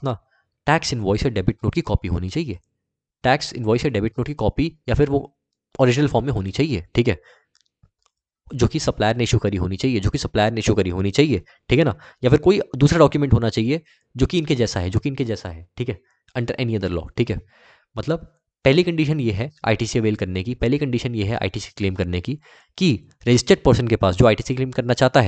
ना टैक्स इनवॉइस या डेबिट नोट की कॉपी होनी चाहिए। टैक्स इनवॉइस या डेबिट नोट की कॉपी या फिर वो ओरिजिनल फॉर्म में होनी चाहिए। ठीक है, जो कि सप्लायर ने इशू करी होनी चाहिए। ठीक है ना, या फिर कोई दूसरा डॉक्यूमेंट होना चाहिए जो कि इनके जैसा है, ठीक है, अंडर एनी अदर लॉ। ठीक है, मतलब पहली कंडीशन ये है आईटीसी अवेल करने की, आईटीसी क्लेम करने की, कि रजिस्टर्ड पर्सन के पास जो आईटीसी क्लेम करना चाहता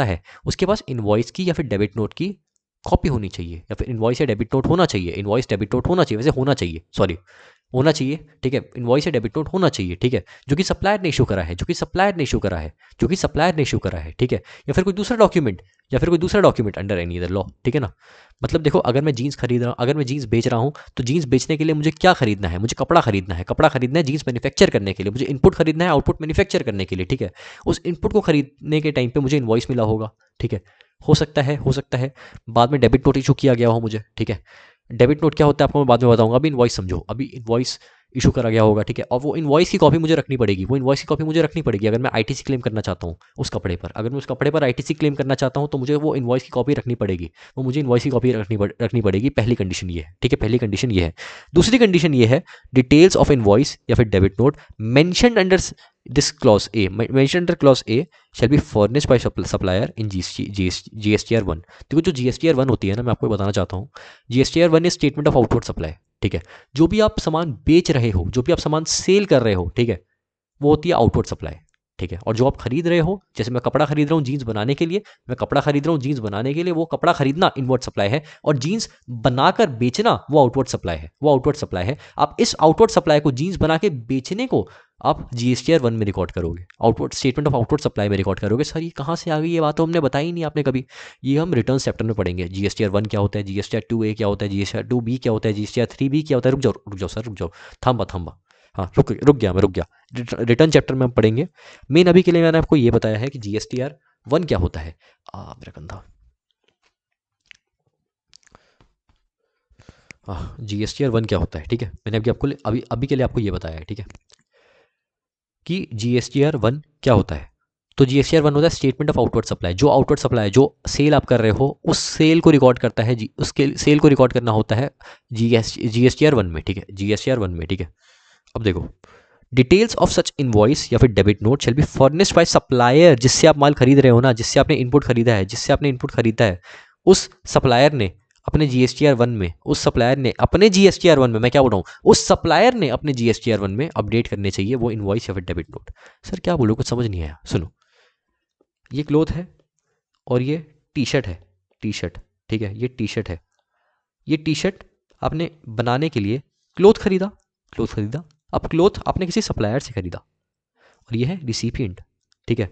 है उसके पास इनवॉइस की या फिर डेबिट नोट की कॉपी होनी चाहिए, या फिर इनवॉइस या डेबिट नोट होना चाहिए। ठीक है, इनवॉइस या डेबिट नोट होना चाहिए। ठीक है, जो कि सप्लायर ने इशू करा है, ठीक है, या फिर कोई दूसरा डॉक्यूमेंट या फिर कोई दूसरा document under any other law, ठीक है ना। मतलब देखो, अगर मैं जीन्स खरीद रहा हूँ, अगर मैं जीन्स बेच रहा हूँ, तो जीन्स बेचने के लिए मुझे क्या खरीदना है? मुझे कपड़ा खरीदना है, कपड़ा खरीदना है जीन्स मैन्युफैक्चर करने के लिए, मुझे इनपुट खरीदना है आउटपुट मैन्युफैक्चर करने के लिए, ठीक है। उस इनपुट को खरीदने के टाइम पे मुझे इनवॉइस मिला होगा, ठीक है। हो सकता है बाद में डेबिट नोट इशू किया गया हो मुझे, ठीक है। डेबिट नोट क्या होता है आपको मैं बाद में बताऊंगा, अभी इनवॉइस समझो। अभी इनवॉइस इशू करा गया होगा, ठीक है। और वो इनवॉइस की कॉपी मुझे रखनी पड़ेगी, वो इनवॉइस की कॉपी मुझे रखनी पड़ेगी अगर मैं आईटीसी क्लेम करना चाहता हूँ उस कपड़े पर। अगर मैं उस कपड़े पर आईटीसी क्लेम करना चाहता हूँ तो मुझे वो इनवॉइस की कॉपी रखनी पड़ेगी, वो मुझे इनवॉइस की कॉपी रखनी पड़ेगी। पहली कंडीशन ये है, ठीक है, पहली कंडीशन ये है। दूसरी कंडीशन ये है, डिटेल्स ऑफ इनवॉइस या फिर debit note mentioned under this clause A, mentioned under clause A shall be furnished by supplier in GSTR 1। देखो जो जीएसटीआर 1 होती है ना, मैं आपको बताना चाहता हूँ, GSTR 1 is statement of outward supply, ठीक है। जो भी आप सामान बेच रहे हो, जो भी आप सामान सेल कर रहे हो, ठीक है, वो होती है आउटवर्ड सप्लाई, ठीक है। और जो आप खरीद रहे हो, जैसे मैं कपड़ा खरीद रहा हूँ जीन्स बनाने के लिए, मैं कपड़ा खरीद रहा हूँ जीन्स बनाने के लिए, वो कपड़ा खरीदना इनवर्ड सप्लाई है, और जीन्स बनाकर बेचना वो आउटवर्ड सप्लाई है, वो आउटवर्ड सप्लाई है। आप इस आउटवर्ड सप्लाई को, जीन्स बना के बेचने को आप जीएसटीआर 1 में रिकॉर्ड करोगे, outward statement of outward supply में रिकॉर्ड करोगे। सर ये कहाँ से आ गई, ये बात तो हमने बताई ही नहीं आपने कभी। ये हम रिटर्न चैप्टर में पढ़ेंगे, जीएसटीआर 1 क्या होता है, जीएसटीआर 2A क्या होता है, जीएसटीआर 2B क्या होता है, जीएसटीआर 3B क्या होता है। रुक जाओ सर, रुक जाओ, थांबा। हाँ, रुक गया। रिटर्न चैप्टर में हम पढ़ेंगे। मेन अभी के लिए मैंने आपको ये बताया है कि जीएसटीआर 1 क्या होता है। मेरा कंधा, जीएसटीआर 1 क्या होता है, ठीक है। मैंने अभी के लिए आपको ये बताया है, ठीक है, कि जीएसटीआर 1 क्या होता है। तो जीएसटीआर 1 होता है स्टेटमेंट ऑफ आउटवर्ड सप्लाई। जो आउटवर्ड सप्लाई, जो सेल आप कर रहे हो, उस सेल को रिकॉर्ड करता है, उसके सेल को रिकॉर्ड करना होता है जीएसटीआर 1 में, ठीक है, जीएसटीआर 1 में, ठीक है। अब देखो, डिटेल्स ऑफ सच इनवॉइस या फिर debit note shall be furnished by supplier, जिससे आप माल खरीद रहे हो ना, जिससे आपने इनपुट खरीदा है, उस सप्लायर ने अपने जीएसटीआर 1 में, उस सप्लायर ने अपने जीएसटीआर 1 में, मैं क्या बोल रहा हूँ, उस सप्लायर ने अपने जीएसटीआर 1 में अपडेट करने चाहिए वो इनवॉइस या फिर डेबिट नोट। सर क्या बोलूँ, कुछ समझ नहीं आया। सुनो, ये क्लोथ है और ये टी शर्ट है, टी शर्ट, ठीक है, ये टी शर्ट है। ये टी शर्ट आपने बनाने के लिए क्लोथ खरीदा। अब क्लोथ आपने किसी सप्लायर से खरीदा और ये है रिसिपिएंट, ठीक है।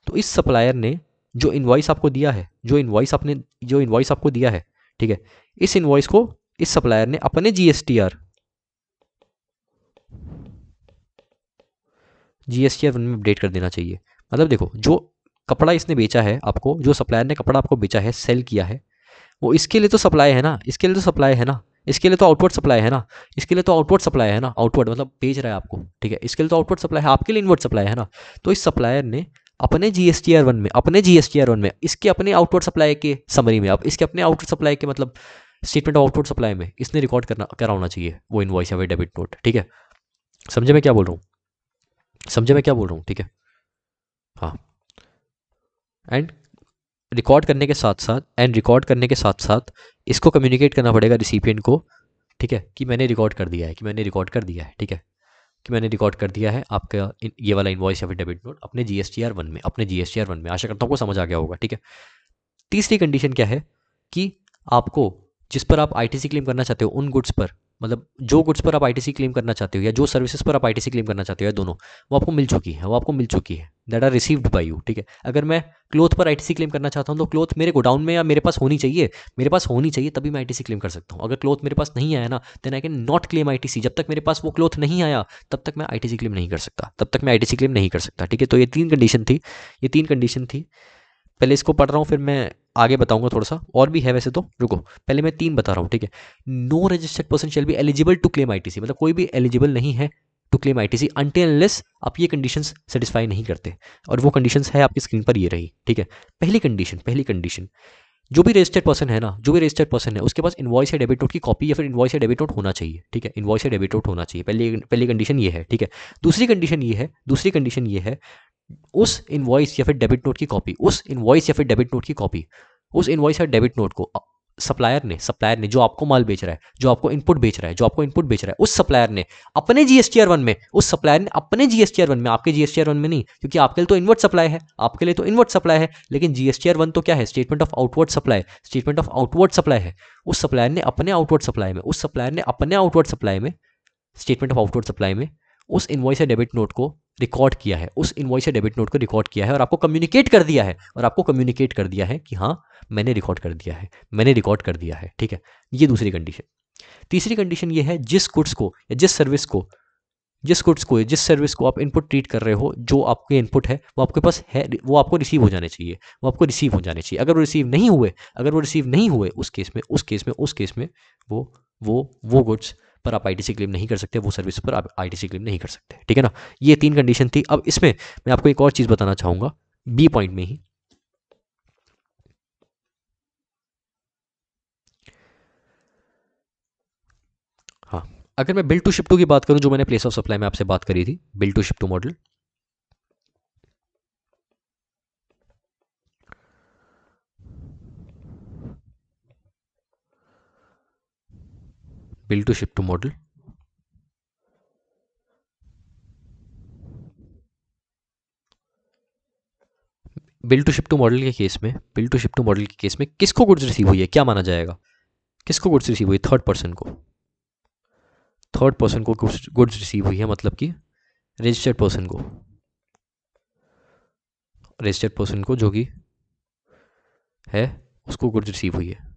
तो इस सप्लायर ने जो इनवॉइस आपको दिया है, जो इनवॉइस आपको दिया है, ठीक है, इस इनवॉइस को इस सप्लायर ने अपने जीएसटीआर 1 में अपडेट कर देना चाहिए। मतलब देखो, जो कपड़ा इसने बेचा है आपको, जो सप्लायर ने कपड़ा आपको बेचा है, सेल किया है, वो इसके लिए तो सप्लाई है ना, इसके लिए तो सप्लाई है ना, इसके लिए तो आउटवर्ड सप्लाई है ना, इसके लिए तो आउटवर्ड सप्लाई है ना, आउटवर्ड मतलब बेच रहा है आपको, ठीक है, इसके लिए तो आउटवर्ड सप्लाई है, आपके लिए इनवर्ड सप्लाई है ना। तो इस सप्लायर ने अपने जीएसटीआर 1 में इसके अपने आउटवर्ड सप्लाई के समरी में, अब इसके अपने आउटवर्ड सप्लाई के मतलब स्टेटमेंट ऑफ आउटवर्ड सप्लाई में इसने रिकॉर्ड करा होना चाहिए वो इनवॉइस या फिर डेबिट नोट, ठीक है। समझे मैं क्या बोल रहा हूँ, ठीक है। हाँ, एंड रिकॉर्ड करने के साथ साथ इसको कम्युनिकेट करना पड़ेगा रिसिपिएंट को, ठीक है, कि मैंने रिकॉर्ड कर दिया है, ठीक है, कि मैंने रिकॉर्ड कर दिया है आपका ये वाला इनवॉइस या फिर डेबिट नोट अपने जीएसटीआर 1 में। आशा करता हूँ को समझ आ गया होगा, ठीक है। तीसरी कंडीशन क्या है कि आपको, जिस पर आप आईटीसी क्लेम करना चाहते हो, उन गुड्स पर, मतलब जो गुड्स पर आप आईटीसी क्लेम करना चाहते हो या जो सर्विसेज पर आप आईटीसी क्लेम करना चाहते हो, या दोनों, वो आपको मिल चुकी है, that are received by you, ठीक है। अगर मैं क्लोथ पर आईटीसी क्लेम करना चाहता हूँ तो क्लोथ मेरे गोडाउन में या मेरे पास होनी चाहिए, तभी मैं आईटीसी क्लेम कर सकता हूँ। अगर क्लोथ मेरे पास नहीं आया ना, then I can not claim ITC. जब तक मेरे पास वो क्लोथ नहीं आया तब तक मैं आईटीसी क्लेम नहीं कर सकता, ठीक है। तो ये तीन कंडीशन थी। पहले इसको पढ़ रहा हूँ, फिर मैं आगे बताऊंगा, थोड़ा सा और भी है वैसे तो, रुको, पहले मैं 3 बता रहा हूँ, ठीक है। No registered person shall be eligible to claim ITC, मतलब कोई भी एलिजिबल नहीं है to claim ITC until unless आप ये कंडीशंस सेटिस्फाई नहीं करते, और वो कंडीशंस है आपकी स्क्रीन पर ये रही, ठीक है। पहली कंडीशन, जो भी रजिस्टर्ड पर्सन है उसके पास इनवॉइस या डेबिट नोट की कॉपी या फिर इनवॉइस या डेबिट नोट होना चाहिए, ठीक है, इनवॉइस या डेबिट नोट होना चाहिए। पहली कंडीशन ये है, ठीक है। दूसरी कंडीशन ये है, उस इनवॉइस या फिर डेबिट नोट की कॉपी, उस इनवॉइस या डेबिट नोट को सप्लायर ने जो आपको माल बेच रहा है, जो आपको इनपुट बेच रहा है, उस सप्लायर ने अपने जीएसटीआर 1 में, आपके जीएसटीआर 1 में नहीं, क्योंकि आपके लिए तो इनवर्ट सप्लाई है, लेकिन जीएसटीआर 1 तो क्या है, स्टेटमेंट ऑफ आउटवर्ड सप्लाई है। उस सप्लायर ने अपने आउटवर्ड सप्लाई में स्टेटमेंट ऑफ आउटवर्ड सप्लाई में उस इनवॉइस या डेबिट नोट को रिकॉर्ड किया है, उस इनवॉइस या डेबिट नोट को रिकॉर्ड किया है और आपको कम्युनिकेट कर दिया है, और आपको कम्युनिकेट कर दिया है कि हाँ मैंने रिकॉर्ड कर दिया है, मैंने रिकॉर्ड कर दिया है, ठीक है। ये दूसरी कंडीशन। तीसरी कंडीशन ये है जिस गुड्स को या जिस सर्विस को जिस सर्विस को आप इनपुट ट्रीट कर रहे हो, जो आपके इनपुट है वो आपके पास है, वो आपको रिसीव हो जाने चाहिए, वो आपको रिसीव हो जाने चाहिए। अगर वो रिसीव नहीं हुए उस केस में वो गुड्स पर आप आईटीसी क्लेम नहीं कर सकते, वो सर्विस पर आप आईटीसी क्लेम नहीं कर सकते, ठीक है ना। ये 3 कंडीशन थी। अब इसमें मैं आपको एक और चीज़ बताना चाहूँगा बी पॉइंट में ही। हाँ, अगर मैं बिल टू शिप टू की बात करूं, जो मैंने प्लेस ऑफ सप्लाई में आपसे बात करी थी, bill to ship to model, bill to ship to model, bill to ship to model के केस में किसको गुड्स रिसीव हुई है, क्या माना जाएगा, किसको गुड्स रिसीव हुई? थर्ड पर्सन को गुड्स रिसीव हुई है, मतलब कि रजिस्टर्ड पर्सन को जो कि है उसको गुड्स रिसीव हुई है।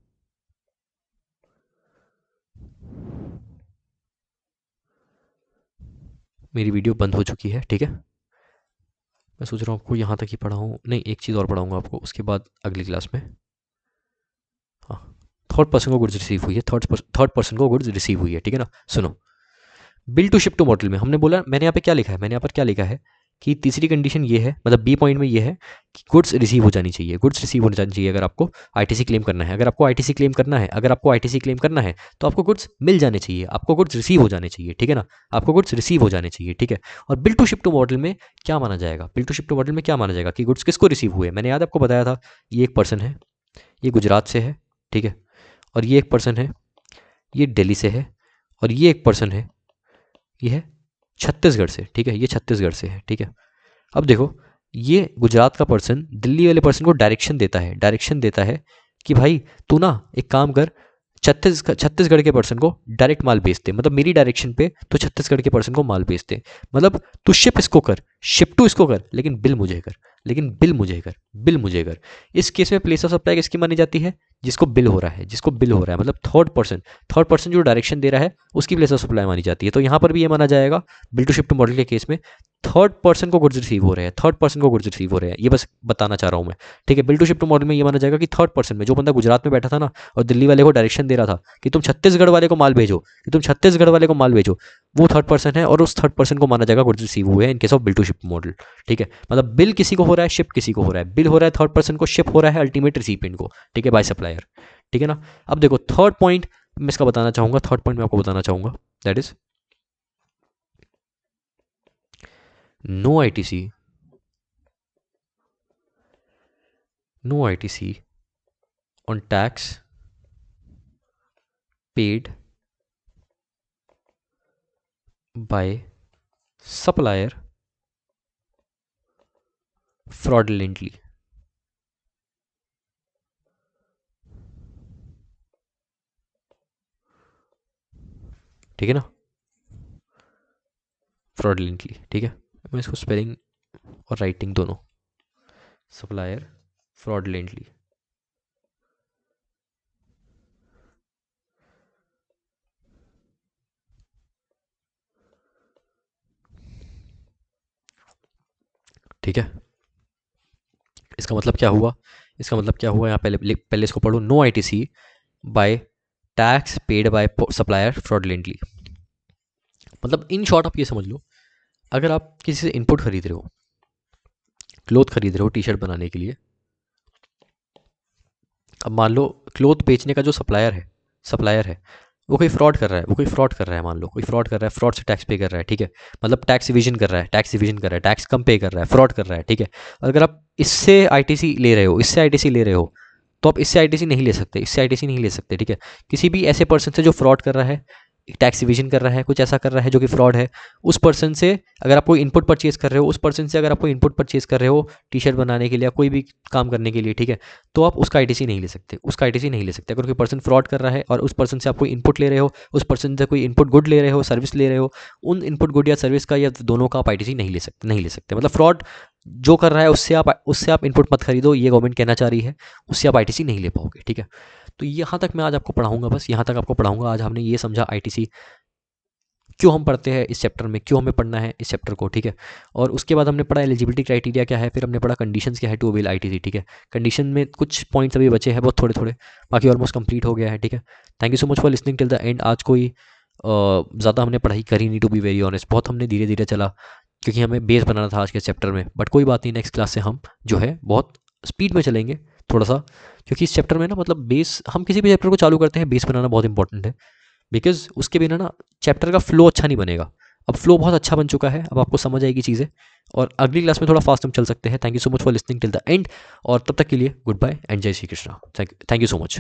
मेरी वीडियो बंद हो चुकी है, ठीक है। मैं सोच रहा हूँ आपको यहाँ तक ही पढ़ाऊँ, नहीं एक चीज़ और पढ़ाऊँगा आपको उसके बाद अगली क्लास में। हाँ, थर्ड पर्सन को गुड्स रिसीव हुई है, थर्ड पर्सन को गुड्स रिसीव हुई है, ठीक है ना। सुनो, bill to ship to model में हमने बोला, मैंने यहाँ पर क्या लिखा है कि तीसरी कंडीशन ये है, मतलब बी पॉइंट में ये है कि गुड्स रिसीव हो जानी चाहिए, अगर आपको आईटीसी क्लेम करना है। अगर आपको आईटीसी क्लेम करना है तो आपको गुड्स मिल जाने चाहिए, आपको गुड्स रिसीव हो जाने चाहिए, ठीक है ना, आपको गुड्स रिसीव हो जाने चाहिए, ठीक है। और bill to ship to model में क्या माना जाएगा कि गुड्स किसको रिसीव हुए? मैंने याद आपको बताया था, ये एक पर्सन है, ये गुजरात से है, ठीक है, और ये एक पर्सन है, ये दिल्ली से है, और ये एक पर्सन है, ये है छत्तीसगढ़ से, ठीक है, ये छत्तीसगढ़ से है, ठीक है। अब देखो, ये गुजरात का पर्सन दिल्ली वाले पर्सन को डायरेक्शन देता है कि भाई तू ना एक काम कर, छत्तीसगढ़ के पर्सन को डायरेक्ट माल बेच दे, मतलब मेरी डायरेक्शन पे तो छत्तीसगढ़ के पर्सन को माल बेच दे, मतलब तू शिप टू इसको कर, लेकिन बिल मुझे कर। इस केस में प्लेस ऑफ सप्लाई किसकी मानी जाती है? जिसको बिल हो रहा है, मतलब थर्ड पर्सन जो डायरेक्शन दे रहा है उसकी प्लेस ऑफ सप्लाई मानी जाती है। तो यहाँ पर भी ये माना जाएगा bill to ship to model के केस में थर्ड पर्सन को गुड्स रिसीव हो रहे हैं, ये बस बताना चाह रहा हूँ मैं, ठीक है। Bill to ship to model में ये माना जाएगा कि थर्ड पर्सन में जो बंदा गुजरात में बैठा था ना और दिल्ली वाले को डायरेक्शन दे रहा था कि तुम छत्तीसगढ़ वाले को माल भेजो, वो थर्ड पर्सन है और उस थर्ड पर्सन को माना जाएगा गुड्स रिसीव हुए हैं in case of bill to ship model, ठीक है। मतलब बिल किसी को हो रहा है, शिप किसी को हो रहा है, बिल हो रहा है थर्ड पर्सन को, शिप हो रहा है अल्टीमेट रिसिपिएंट को, ठीक है, बाय सप्लायर, ठीक है ना। अब देखो थर्ड पॉइंट मैं आपको बताना चाहूंगा, that is no ITC on tax paid by supplier fraudulently, ठीक है ना, fraudulently, ठीक है। मैं इसको स्पेलिंग और राइटिंग दोनों, सप्लायर fraudulently, ठीक है। इसका मतलब क्या हुआ? यहाँ पहले इसको पढ़ो, no ITC by tax paid by supplier fraudulently. मतलब इन शॉर्ट आप ये समझ लो, अगर आप किसी से इनपुट खरीद रहे हो, क्लोथ खरीद रहे हो टी शर्ट बनाने के लिए, अब मान लो क्लोथ बेचने का जो सप्लायर है वो कोई फ्रॉड कर रहा है, मान लो कोई फ्रॉड कर रहा है, फ्रॉड से टैक्स पे कर रहा है, ठीक है, मतलब टैक्स इविजन कर रहा है, टैक्स कम पे कर रहा है, फ्रॉड कर रहा है, ठीक है। अगर आप इससे आईटीसी ले रहे हो तो आप इससे आईटीसी नहीं ले सकते, ठीक है। किसी भी ऐसे पर्सन से जो फ्रॉड कर रहा है टैक्स इवेजन कर रहा है, कुछ ऐसा कर रहा है जो कि फ्रॉड है, उस पर्सन से अगर आप कोई इनपुट परचेज कर रहे हो, उस पर्सन से अगर आप कोई इनपुट परचेज कर रहे हो टी शर्ट बनाने के लिए या कोई भी काम करने के लिए, ठीक है, तो आप उसका आईटीसी नहीं ले सकते, उसका आईटीसी नहीं ले सकते। अगर कोई पर्सन फ्रॉड कर रहा है और उस पर्सन से आप कोई इनपुट ले रहे हो, उस पर्सन से कोई इनपुट गुड ले रहे हो, सर्विस ले रहे हो, उन इनपुट गुड या सर्विस का या दोनों का आप आईटीसी नहीं ले सकते, नहीं ले सकते। मतलब फ्रॉड जो कर रहा है उससे आप इनपुट मत खरीदो, ये गवर्नमेंट कहना चाह रही है, उससे आप आईटीसी नहीं ले पाओगे, ठीक है। तो यहाँ तक मैं आज आपको पढ़ाऊंगा, बस यहाँ तक आपको पढ़ाऊंगा। आज हमने ये समझा आईटीसी क्यों हम पढ़ते हैं इस चैप्टर में, क्यों हमें पढ़ना है इस चैप्टर को, ठीक है। और उसके बाद हमने पढ़ा एलिजिबिलिटी क्राइटेरिया क्या है, फिर हमने पढ़ा कंडीशंस क्या है टू अवेल आईटीसी, ठीक है। कंडीशन में कुछ पॉइंट्स अभी बचे हैं, बहुत थोड़े थोड़े, बाकी ऑलमोस्ट कंप्लीट हो गया है, ठीक है। Thank you so much for listening till the end. आज कोई ज़्यादा हमने पढ़ाई करी नहीं, टू बी वेरी ऑनेस्ट, बहुत हमने धीरे धीरे चला क्योंकि हमें बेस बनाना था आज के चैप्टर में। बट कोई बात नहीं, नेक्स्ट क्लास से हम जो है बहुत स्पीड में चलेंगे थोड़ा सा, क्योंकि इस चैप्टर में ना मतलब बेस, हम किसी भी चैप्टर को चालू करते हैं बेस बनाना बहुत इंपॉर्टेंट है, बिकॉज उसके बिना ना चैप्टर का फ्लो अच्छा नहीं बनेगा। अब फ्लो बहुत अच्छा बन चुका है, अब आपको समझ आएगी चीज़ें, और अगली क्लास में थोड़ा फास्ट हम चल सकते हैं। Thank you so much for listening till the end, और तब तक के लिए गुड बाय एंड जय Shri Krishna. Thank you so much.